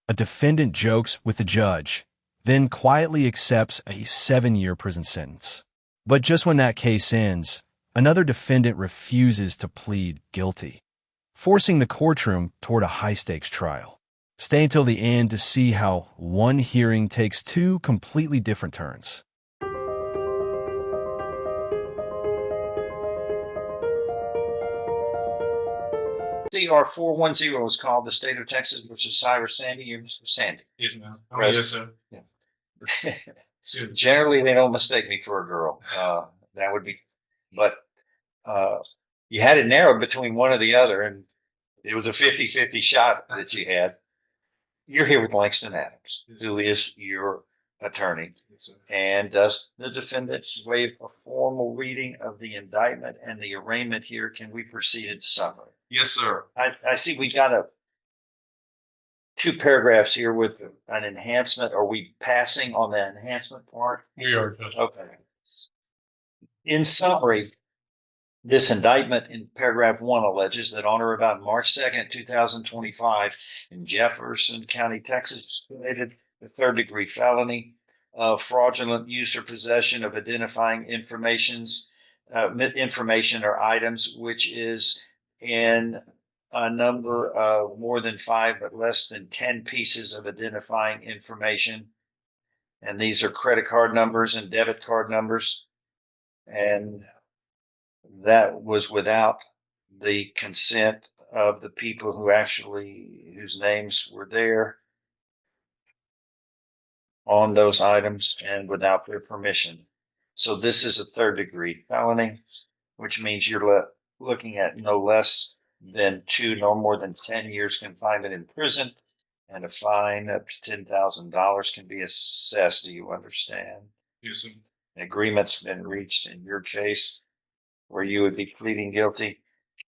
A defendant jokes with the judge, then quietly accepts a 7-year prison sentence. But just when that case ends, another defendant refuses to plead guilty, forcing the courtroom toward a high-stakes trial. Stay until the end to see how one hearing takes two completely different turns. CR 410 is called the State of Texas versus Cyrus Sandy. You're Mr. Sandy. Yes, ma'am. Yes, sir. Yeah. Generally, they don't mistake me for a girl. That would be, but you had it narrowed between one or the other, and it was a 50-50 shot that you had. You're here with Langston Adams, who is your attorney. And does the defendant waive a formal reading of the indictment and the arraignment here? Can we proceed in summary? Yes, sir. I see we've got two paragraphs here with an enhancement. Are we passing on the enhancement part? We are, Judge. Okay. In summary, this indictment in paragraph 1 alleges that on or about March 2nd, 2025, in Jefferson County, Texas, committed a third-degree felony of fraudulent use or possession of identifying information or items, which is in a number of more than 5 but less than 10 pieces of identifying information. And these are credit card numbers and debit card numbers. And that was without the consent of the people whose names were there on those items and without their permission. So this is a third-degree felony, which means you're looking at no less than 2, no more than 10 years confinement in prison, and a fine up to $10,000 can be assessed. Do you understand? Yes, sir. An agreement's been reached in your case where you would be pleading guilty,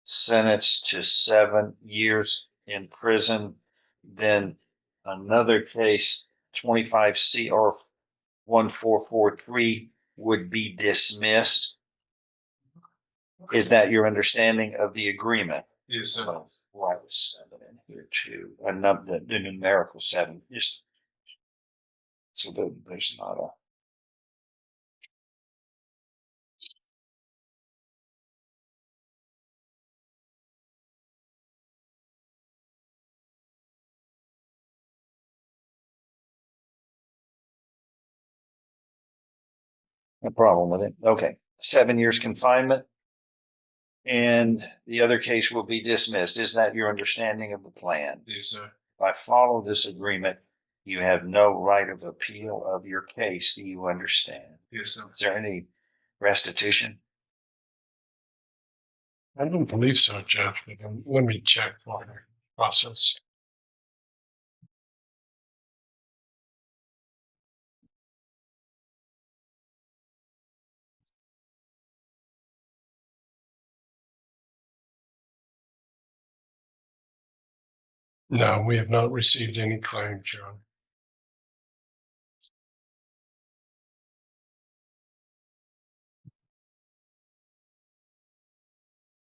sentenced to 7 years in prison. Then another case, 25 CR 1443, would be dismissed. Is that your understanding of the agreement? Yes, sir. Why was 7 in here too? The numerical 7. Just so there's not a. No problem with it. Okay. 7 years confinement. And the other case will be dismissed. Is that your understanding of the plan? Yes, sir. If I follow this agreement, you have no right of appeal of your case. Do you understand? Yes, sir. Is there any restitution? I don't believe so, Judge, but let me check for the process. No, we have not received any claim, John.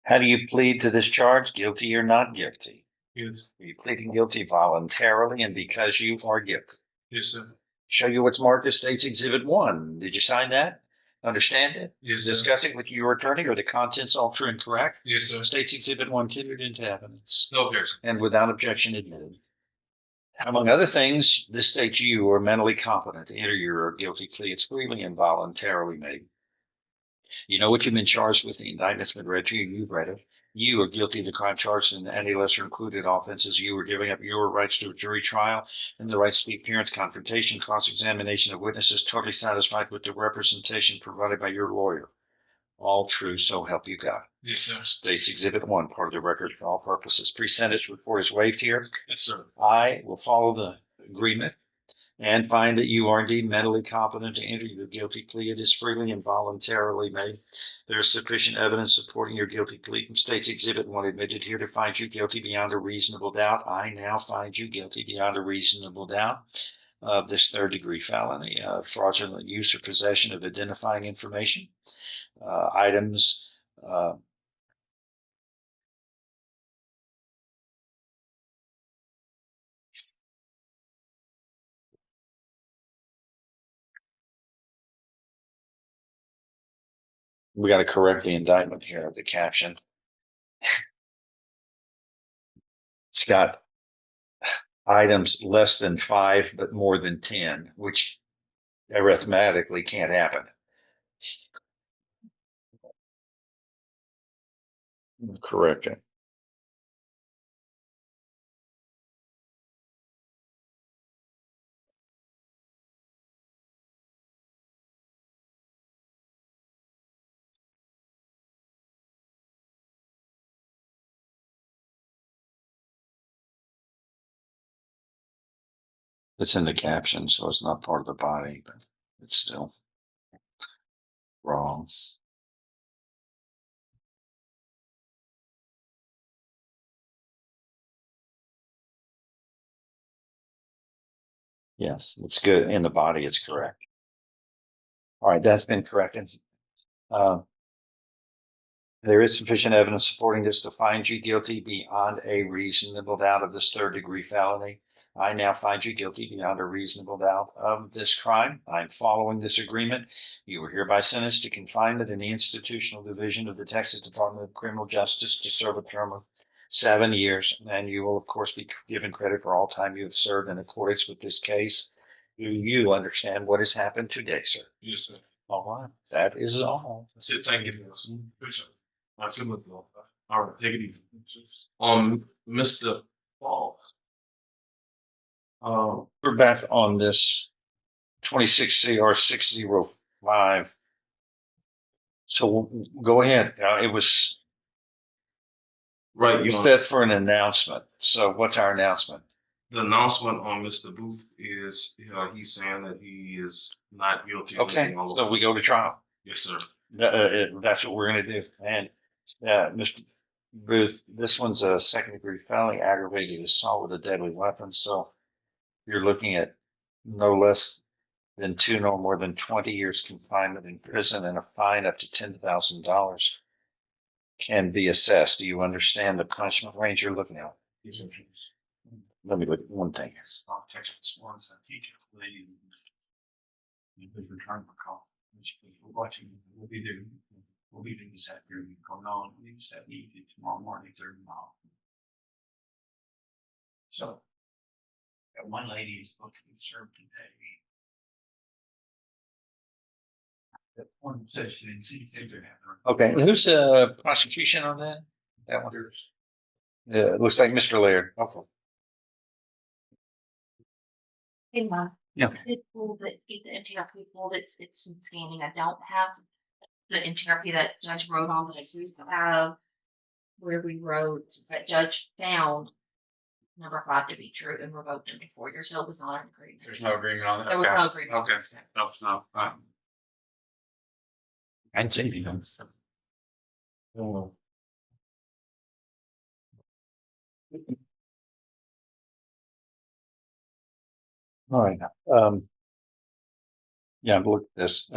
How do you plead to this charge? Guilty or not guilty? Yes. Are you pleading guilty voluntarily and because you are guilty? Yes, sir. Show you what's marked as State's Exhibit 1. Did you sign that? Understand it? Yes, sir. Discuss it with your attorney? Are the contents all true and correct? Yes, sir. State's Exhibit 1 tendered into evidence. No objection. And without objection admitted. Among other things, this states you are mentally competent to enter your guilty plea. It's freely and voluntarily made. You know what you've been charged with. The indictment's been read to you. You've read it. You are guilty of the crime charged in any lesser included offenses. You are giving up your rights to a jury trial and the rights to the appearance, confrontation, cross-examination of witnesses, totally satisfied with the representation provided by your lawyer. All true, so help you God. Yes, sir. State's Exhibit 1, part of the record for all purposes. Pre-sentence report is waived here. Yes, sir. I will follow the agreement and find that you are indeed mentally competent to enter your guilty plea. It is freely and voluntarily made. There is sufficient evidence supporting your guilty plea from State's Exhibit 1 admitted here to find you guilty beyond a reasonable doubt. I now find you guilty beyond a reasonable doubt of this third-degree felony, fraudulent use or possession of identifying information, items, we got to correct the indictment here, the caption. It's got items less than 5, but more than 10, which arithmetically can't happen. Correct it. It's in the caption, so it's not part of the body, but it's still wrong. Yes, it's good. In the body, it's correct. All right, that's been corrected. There is sufficient evidence supporting this to find you guilty beyond a reasonable doubt of this third-degree felony. I now find you guilty beyond a reasonable doubt of this crime. I'm following this agreement. You are hereby sentenced to confinement in the institutional division of the Texas Department of Criminal Justice to serve a term of 7 years, and you will, of course, be given credit for all time you have served in accordance with this case. Do you understand what has happened today, sir? Yes, sir. All right, that is all. That's it. Thank you. I feel like, all right, take it easy. Mr. Paul. We're back on this 26 CR 605. So go ahead. It was Right, you said for an announcement. So what's our announcement? the announcement on Mr. Booth is he's saying that he is not guilty. Okay, so we go to trial. Yes, sir. That's what we're going to do. And Mr. Booth, this one's a second-degree felony, aggravated assault with a deadly weapon. So you're looking at no less than 2, no more than 20 years confinement in prison, and a fine up to $10,000 can be assessed. Do you understand the punishment range you're looking at? Let me look at one thing. Texas ones that teach ladies. You've returned for call. We're watching. We'll be doing this after we go on. We just have to eat it tomorrow morning, 30 miles. So, that one lady is supposed to be served today. That one says she didn't see anything happen. Okay, who's the prosecution on that? That one. Yeah, it looks like Mr. Laird. Okay. Hey, Mom. Yeah. It pulled it, the NTRP pulled it's in scanning. I don't have the NTRP that Judge wrote on, but I used to have where we wrote that Judge found number 5 to be true and revoked it before your sale was not agreed. There's no agreement on that. There was no agreement. Okay. No. And safety. All right. Yeah, look at this.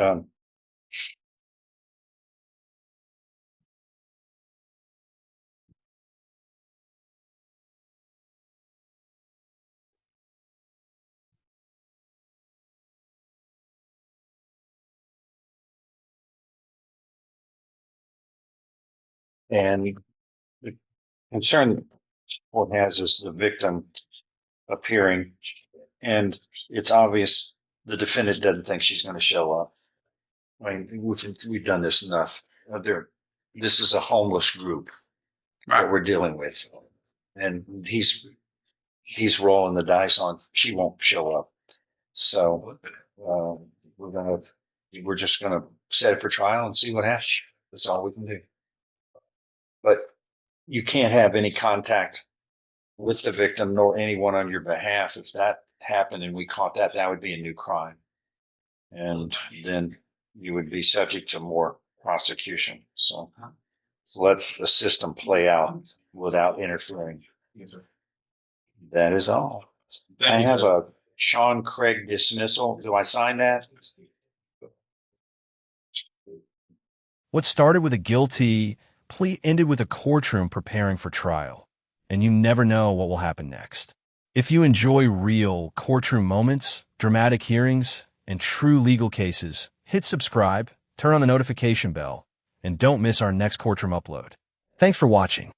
And the concern the court has is the victim appearing, and it's obvious the defendant doesn't think she's going to show up. I mean, we've done this enough. This is a homeless group that we're dealing with, and he's rolling the dice on she won't show up. So we're just gonna set it for trial and see what happens. That's all we can do. But you can't have any contact with the victim nor anyone on your behalf. If that happened and we caught that, that would be a new crime. And then you would be subject to more prosecution. So let the system play out without interfering. That is all. I have a Sean Craig dismissal. Do I sign that? What started with a guilty plea ended with a courtroom preparing for trial, and you never know what will happen next. If you enjoy real courtroom moments, dramatic hearings, and true legal cases, hit subscribe, turn on the notification bell, and don't miss our next Courtroom upload. Thanks for watching.